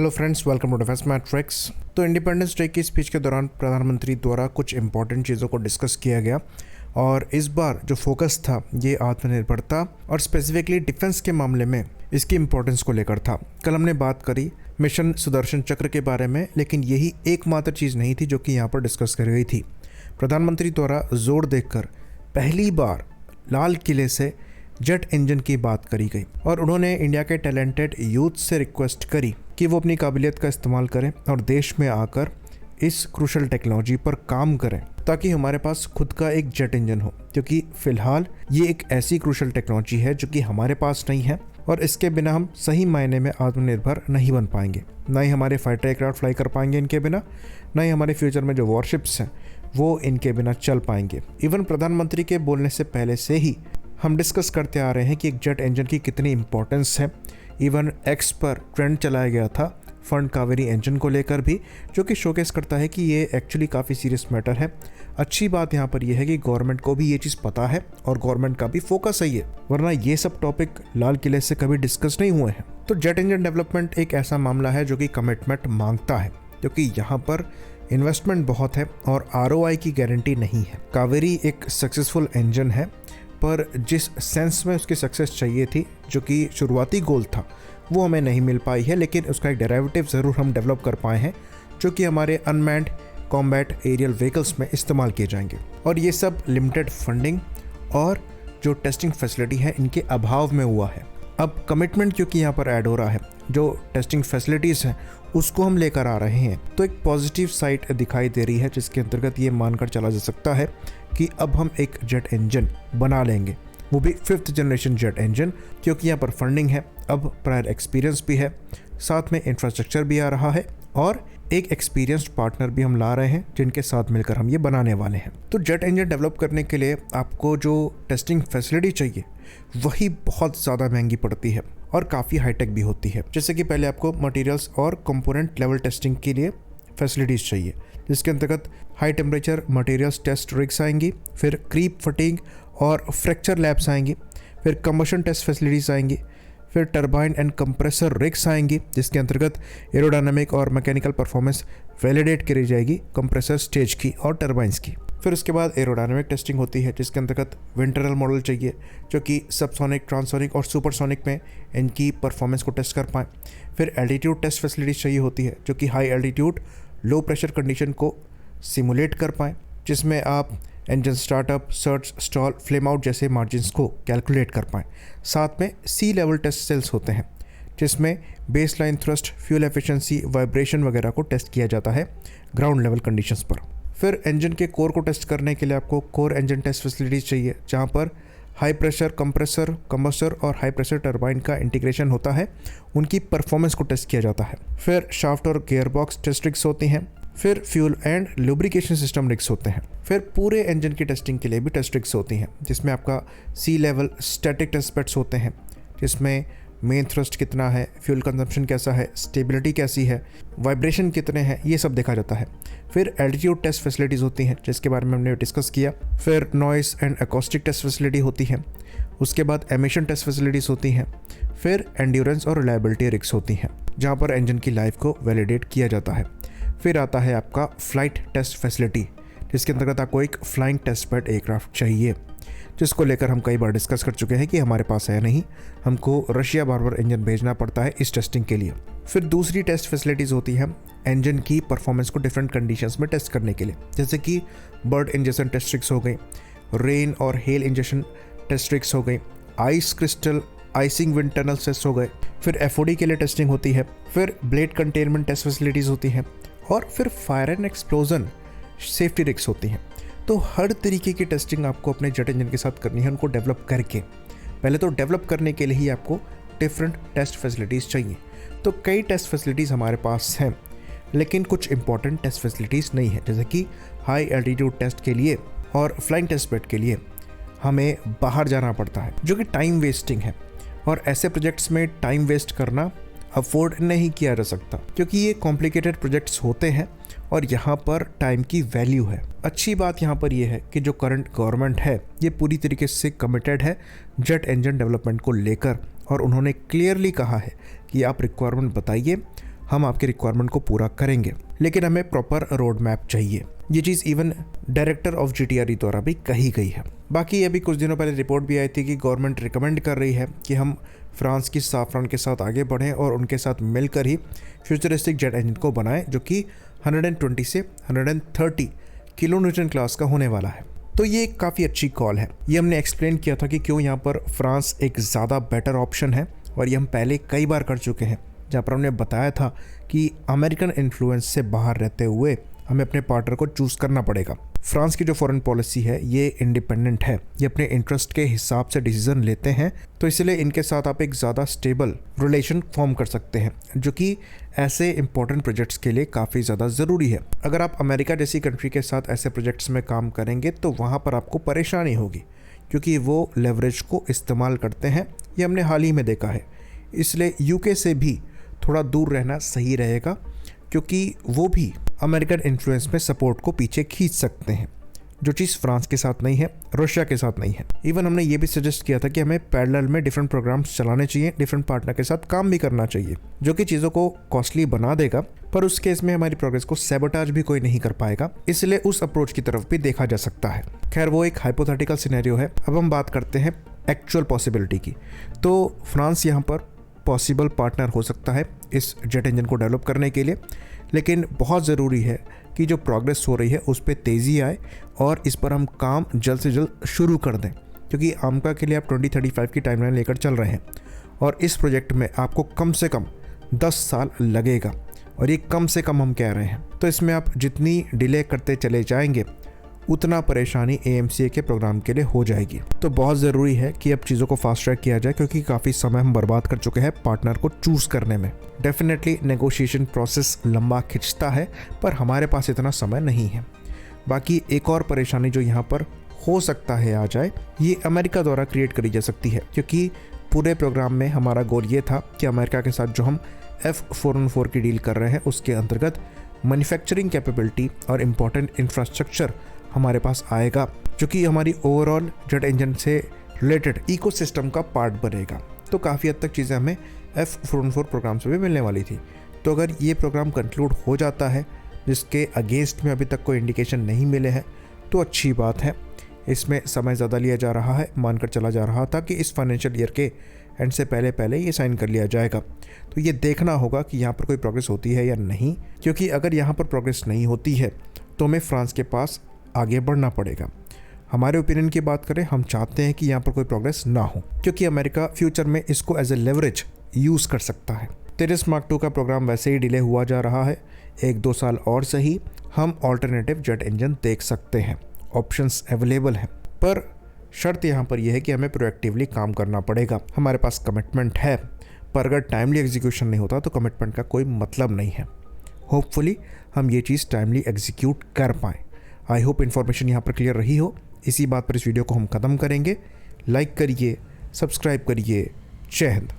Hello friends, welcome to Defence Matrix. तो independence day की speech के दौरान प्रधानमंत्री द्वारा कुछ इंपॉर्टेंट चीज़ों को डिस्कस किया गया और इस बार जो फोकस था ये आत्मनिर्भरता और स्पेसिफिकली डिफेंस के मामले में इसकी इम्पोर्टेंस को लेकर था। कल हमने बात करी मिशन सुदर्शन चक्र के बारे में, लेकिन यही एकमात्र चीज़ नहीं थी जो कि यहाँ पर डिस्कस करी गई थी। प्रधानमंत्री द्वारा जोर देकर पहली बार लाल किले से जेट इंजन की बात करी गई और उन्होंने इंडिया के टैलेंटेड यूथ से रिक्वेस्ट करी कि वो अपनी काबिलियत का इस्तेमाल करें और देश में आकर इस क्रूशल टेक्नोलॉजी पर काम करें ताकि हमारे पास खुद का एक जेट इंजन हो, क्योंकि फिलहाल ये एक ऐसी क्रूशल टेक्नोलॉजी है जो कि हमारे पास नहीं है और इसके बिना हम सही मायने में आत्मनिर्भर नहीं बन पाएंगे। ना ही हमारे फाइटर एयरक्राफ्ट फ्लाई कर पाएंगे इनके बिना, ना ही हमारे फ्यूचर में जो वॉरशिप्स हैं वो इनके बिना चल पाएंगे। इवन प्रधानमंत्री के बोलने से पहले से ही हम डिस्कस करते आ रहे हैं कि एक जेट इंजन की कितनी इंपॉर्टेंस है। इवन एक्स पर ट्रेंड चलाया गया था फंड कावेरी इंजन को लेकर भी, जो कि शोकेस करता है कि ये एक्चुअली काफ़ी सीरियस मैटर है। अच्छी बात यहाँ पर यह है कि गवर्नमेंट को भी ये चीज़ पता है और गवर्नमेंट का भी फोकस है ये, वरना ये सब टॉपिक लाल किले से कभी डिस्कस नहीं हुए हैं। तो जेट इंजन डेवलपमेंट एक ऐसा मामला है जो कि कमिटमेंट मांगता है, क्योंकि यहाँ पर इन्वेस्टमेंट बहुत है और ROI की गारंटी नहीं है। कावेरी एक सक्सेसफुल इंजन है, पर जिस सेंस में उसकी सक्सेस चाहिए थी, जो कि शुरुआती गोल था, वो हमें नहीं मिल पाई है। लेकिन उसका एक डेरिवेटिव ज़रूर हम डेवलप कर पाए हैं जो कि हमारे अनमैन्ड कॉम्बैट एरियल व्हीकल्स में इस्तेमाल किए जाएंगे। और ये सब लिमिटेड फंडिंग और जो टेस्टिंग फैसिलिटी है इनके अभाव में हुआ है। अब कमिटमेंट क्योंकि यहाँ पर ऐड हो रहा है, जो टेस्टिंग फैसिलिटीज़ हैं उसको हम लेकर आ रहे हैं, तो एक पॉजिटिव साइड दिखाई दे रही है, जिसके अंतर्गत ये मानकर चला जा सकता है कि अब हम एक जेट इंजन बना लेंगे, वो भी 5th जनरेशन जेट इंजन, क्योंकि यहाँ पर फंडिंग है, अब प्रायर एक्सपीरियंस भी है, साथ में इंफ्रास्ट्रक्चर भी आ रहा है और एक एक्सपीरियंस्ड पार्टनर भी हम ला रहे हैं जिनके साथ मिलकर हम ये बनाने वाले हैं। तो जेट इंजन डेवलप करने के लिए आपको जो टेस्टिंग फैसिलिटी चाहिए वही बहुत ज़्यादा महंगी पड़ती है और काफ़ी हाईटेक भी होती है। जैसे कि पहले आपको मटेरियल्स और कंपोनेंट लेवल टेस्टिंग के लिए फैसिलिटीज़ चाहिए, जिसके अंतर्गत high temperature materials test rigs आएंगी, फिर क्रीप फटीग और फ्रैक्चर लैब्स आएंगी, फिर कंबशन टेस्ट फैसिलिटीज़ आएंगी, फिर टरबाइन एंड कंप्रेसर रिग्स आएंगी, जिसके अंतर्गत एरोडायनामिक और मैकेनिकल परफॉर्मेंस वैलिडेट करी जाएगी कंप्रेसर स्टेज की और टरबाइंस की। फिर उसके बाद एरोडायनामिक टेस्टिंग होती है, जिसके अंतर्गत विंड टनल मॉडल चाहिए जो कि सबसोनिक, ट्रांसोनिक और सुपरसोनिक में इनकी परफॉर्मेंस को टेस्ट कर पाएँ। फिर एल्टीट्यूड टेस्ट फैसिलिटीज़ चाहिए होती है जो कि high altitude low pressure condition को सिमुलेट कर पाएँ, जिसमें आप engine startup, search, stall, flame out जैसे मार्जिन्स को कैलकुलेट कर पाएँ। साथ में सी लेवल टेस्ट सेल्स होते हैं जिसमें base line thrust, fuel efficiency, vibration वगैरह को टेस्ट किया जाता है ग्राउंड लेवल कंडीशंस पर। फिर इंजन के कोर को टेस्ट करने के लिए आपको कोर इंजन टेस्ट फैसिलिटीज़ चाहिए, जहाँ पर हाई प्रेशर कंप्रेसर, कंबस्टर और हाई प्रेशर टरबाइन का इंटीग्रेशन होता है, उनकी परफॉर्मेंस को टेस्ट किया जाता है। फिर शाफ्ट और गियर बॉक्स टेस्ट रिग्स होती हैं, फिर fuel and lubrication system rigs होते हैं। फिर पूरे इंजन की टेस्टिंग के लिए भी टेस्ट रिग्स होती हैं, जिसमें आपका सी लेवल स्टैटिक टेस्ट बेड्स होते हैं, जिसमें मेन थ्रस्ट कितना है, फ्यूल कंजम्पशन कैसा है, स्टेबिलिटी कैसी है, वाइब्रेशन कितने हैं, ये सब देखा जाता है। फिर एल्टीट्यूड टेस्ट फैसिलिटीज़ होती हैं, जिसके बारे में हमने डिस्कस किया। फिर noise and acoustic test facility होती है। उसके बाद एमिशन टेस्ट फैसिलिटीज़ होती हैं। फिर एंड्योरेंस और रिलायबिलिटी रिग्स होती हैं, जहाँ पर इंजन की लाइफ को वैलिडेट किया जाता है। फिर आता है आपका फ्लाइट टेस्ट फैसिलिटी, जिसके अंतर्गत आपको एक फ्लाइंग टेस्ट बेड एयरक्राफ्ट चाहिए, जिसको लेकर हम कई बार डिस्कस कर चुके हैं कि हमारे पास है नहीं, हमको रशिया बार बार इंजन भेजना पड़ता है इस टेस्टिंग के लिए। फिर दूसरी टेस्ट फैसिलिटीज़ होती हैं इंजन की परफॉर्मेंस को डिफरेंट कंडीशंस में टेस्ट करने के लिए, जैसे कि बर्ड इंजेक्शन टेस्ट रिग्स हो गई, रेन और हेल इंजेक्शन टेस्ट रिग्स हो गई, ice crystal icing wind tunnel test हो गए। फिर FOD के लिए टेस्टिंग होती है। फिर ब्लेड कंटेनमेंट टेस्ट फैसिलिटीज़ होती हैं और फिर fire and explosion safety rigs होती हैं। तो हर तरीके की टेस्टिंग आपको अपने जेट इंजन के साथ करनी है, उनको डेवलप करके। पहले तो डेवलप करने के लिए ही आपको डिफरेंट टेस्ट फैसिलिटीज़ चाहिए। तो कई टेस्ट फैसिलिटीज़ हमारे पास हैं, लेकिन कुछ इंपॉर्टेंट टेस्ट फैसिलिटीज़ नहीं है, जैसे कि हाई एल्टीट्यूड टेस्ट के लिए और फ्लाइंग टेस्ट बेड के लिए हमें बाहर जाना पड़ता है, जो कि टाइम वेस्टिंग है और ऐसे प्रोजेक्ट्स में टाइम वेस्ट करना अफोर्ड नहीं किया जा सकता, क्योंकि ये कॉम्प्लिकेटेड प्रोजेक्ट्स होते हैं और यहाँ पर टाइम की वैल्यू है। अच्छी बात यहाँ पर यह है कि जो करंट गवर्नमेंट है ये पूरी तरीके से कमिटेड है जेट इंजन डेवलपमेंट को लेकर, और उन्होंने क्लियरली कहा है कि आप रिक्वायरमेंट बताइए, हम आपके रिक्वायरमेंट को पूरा करेंगे, लेकिन हमें प्रॉपर रोड मैप चाहिए। ये चीज़ इवन डायरेक्टर ऑफ GTRE द्वारा भी कही गई है। बाकी अभी कुछ दिनों पहले रिपोर्ट भी आई थी कि गवर्नमेंट रिकमेंड कर रही है कि हम फ्रांस की साफरान के साथ आगे बढ़ें और उनके साथ मिलकर ही फ्यूचरिस्टिक जेट इंजन को बनाएं, जो कि 120 से 130 किलो न्यूटन क्लास का होने वाला है। तो ये काफ़ी अच्छी कॉल है। ये हमने एक्सप्लेन किया था कि क्यों यहाँ पर फ्रांस एक ज़्यादा बेटर ऑप्शन है, और ये हम पहले कई बार कर चुके हैं, जहाँ पर हमने बताया था कि अमेरिकन इन्फ्लुएंस से बाहर रहते हुए हमें अपने पार्टनर को चूज़ करना पड़ेगा। फ्रांस की जो फॉरेन पॉलिसी है ये इंडिपेंडेंट है, ये अपने इंटरेस्ट के हिसाब से डिसीजन लेते हैं, तो इसलिए इनके साथ आप एक ज़्यादा स्टेबल रिलेशन फॉर्म कर सकते हैं, जो कि ऐसे इंपॉर्टेंट प्रोजेक्ट्स के लिए काफ़ी ज़्यादा ज़रूरी है। अगर आप अमेरिका जैसी कंट्री के साथ ऐसे प्रोजेक्ट्स में काम करेंगे तो वहाँ पर आपको परेशानी होगी, क्योंकि वो लेवरेज को इस्तेमाल करते हैं। ये हमने हाल ही में देखा है। इसलिए UK से भी थोड़ा दूर रहना सही रहेगा, क्योंकि वो भी अमेरिकन इन्फ्लुएंस में सपोर्ट को पीछे खींच सकते हैं, जो चीज़ फ्रांस के साथ नहीं है, रशिया के साथ नहीं है। इवन हमने ये भी सजेस्ट किया था कि हमें पैरेलल में डिफरेंट प्रोग्राम्स चलाने चाहिए, डिफरेंट पार्टनर के साथ काम भी करना चाहिए, जो कि चीज़ों को कॉस्टली बना देगा, पर उस केस में हमारी प्रोग्रेस को सैबोटाज भी कोई नहीं कर पाएगा। इसलिए उस अप्रोच की तरफ भी देखा जा सकता है। खैर, वो एक हाइपोथेटिकल सिनेरियो है। अब हम बात करते हैं एक्चुअल पॉसिबिलिटी की। तो फ्रांस यहाँ पर पॉसिबल पार्टनर हो सकता है इस जेट इंजन को डेवलप करने के लिए, लेकिन बहुत ज़रूरी है कि जो प्रोग्रेस हो रही है उस पर तेज़ी आए और इस पर हम काम जल्द से जल्द शुरू कर दें, क्योंकि आमका के लिए आप 2035 की टाइमलाइन लेकर चल रहे हैं और इस प्रोजेक्ट में आपको कम से कम 10 साल लगेगा, और ये कम से कम हम कह रहे हैं। तो इसमें आप जितनी डिले करते चले जाएंगे उतना परेशानी AMCA के प्रोग्राम के लिए हो जाएगी। तो बहुत ज़रूरी है कि अब चीज़ों को फास्ट ट्रैक किया जाए, क्योंकि काफ़ी समय हम बर्बाद कर चुके हैं पार्टनर को चूज़ करने में। डेफिनेटली नेगोशिएशन प्रोसेस लंबा खिंचता है, पर हमारे पास इतना समय नहीं है। बाकी एक और परेशानी जो यहाँ पर हो सकता है आ जाए, ये अमेरिका द्वारा क्रिएट करी जा सकती है, क्योंकि पूरे प्रोग्राम में हमारा गोल ये था कि अमेरिका के साथ जो हम F414 की डील कर रहे हैं उसके अंतर्गत मैन्युफैक्चरिंग कैपेबिलिटी और इम्पोर्टेंट इंफ्रास्ट्रक्चर हमारे पास आएगा, जो कि हमारी ओवरऑल जेट इंजन से रिलेटेड इकोसिस्टम का पार्ट बनेगा। तो काफ़ी हद तक चीज़ें हमें F414 प्रोग्राम से भी मिलने वाली थी। तो अगर ये प्रोग्राम कंक्लूड हो जाता है, जिसके अगेंस्ट में अभी तक कोई इंडिकेशन नहीं मिले हैं, तो अच्छी बात है। इसमें समय ज़्यादा लिया जा रहा है, मानकर चला जा रहा था कि इस फाइनेंशियल ईयर के एंड से पहले ये साइन कर लिया जाएगा। तो ये देखना होगा कि यहाँ पर कोई प्रोग्रेस होती है या नहीं, क्योंकि अगर यहाँ पर प्रोग्रेस नहीं होती है तो हमें फ्रांस के पास आगे बढ़ना पड़ेगा। हमारे ओपिनियन की बात करें, हम चाहते हैं कि यहाँ पर कोई प्रोग्रेस ना हो, क्योंकि अमेरिका फ्यूचर में इसको एज ए लेवरेज यूज़ कर सकता है। तेजस मार्क 2 का प्रोग्राम वैसे ही डिले हुआ जा रहा है। 1-2 साल और सही हम ऑल्टरनेटिव जेट इंजन देख सकते हैं। ऑप्शंस अवेलेबल हैं, पर शर्त यहाँ पर यह है कि हमें प्रोएक्टिवली काम करना पड़ेगा। हमारे पास कमिटमेंट है, पर अगर टाइमली एग्जीक्यूशन नहीं होता तो कमिटमेंट का कोई मतलब नहीं है। होपफुली हम ये चीज़ टाइमली एग्जीक्यूट कर पाएँ। आई होप इन्फॉर्मेशन यहाँ पर क्लियर रही हो। इसी बात पर इस वीडियो को हम ख़त्म करेंगे। लाइक करिए, सब्सक्राइब करिए। जय हिंद।